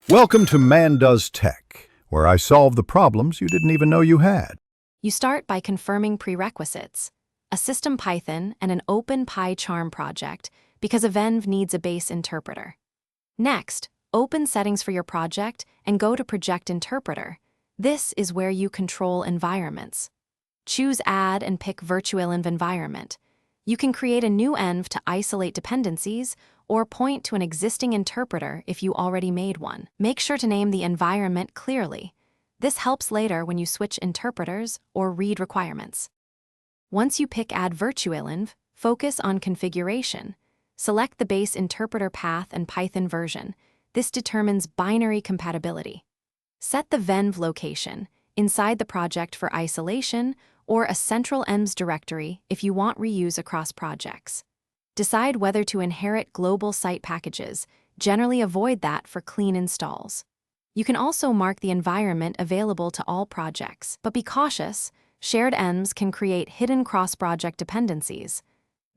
Welcome to Man Does Tech, where I solve the problems you didn't even know you had. You start by confirming prerequisites, a system Python and an open Pycharm project, because a Venv needs a base interpreter. Next, open settings for your project and go to Project Interpreter. This is where you control environments. Choose Add and pick Virtualenv environment. You can create a new env to isolate dependencies or point to an existing interpreter if you already made one. Make sure to name the environment clearly. This helps later when you switch interpreters or read requirements. Once you pick Add Virtualenv, focus on configuration. Select the base interpreter path and Python version. This determines binary compatibility. Set the Venv location inside the project for isolation or a central envs directory if you want reuse across projects. Decide whether to inherit global site packages. Generally avoid that for clean installs. You can also mark the environment available to all projects, but be cautious. Shared envs can create hidden cross-project dependencies.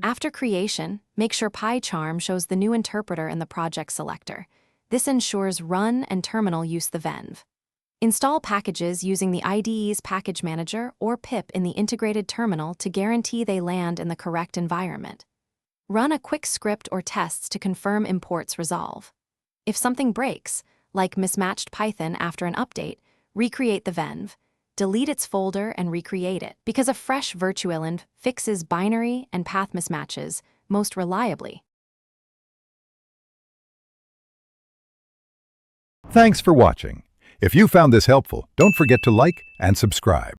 After creation, make sure Pycharm shows the new interpreter in the project selector. This ensures run and terminal use the Venv. Install packages using the IDE's package manager or pip in the integrated terminal to guarantee they land in the correct environment. Run a quick script or tests to confirm imports resolve. If something breaks, like mismatched Python after an update, recreate the Venv. Delete its folder and recreate it, because a fresh Virtualenv fixes binary and path mismatches most reliably. Thanks for watching. If you found this helpful, don't forget to like and subscribe.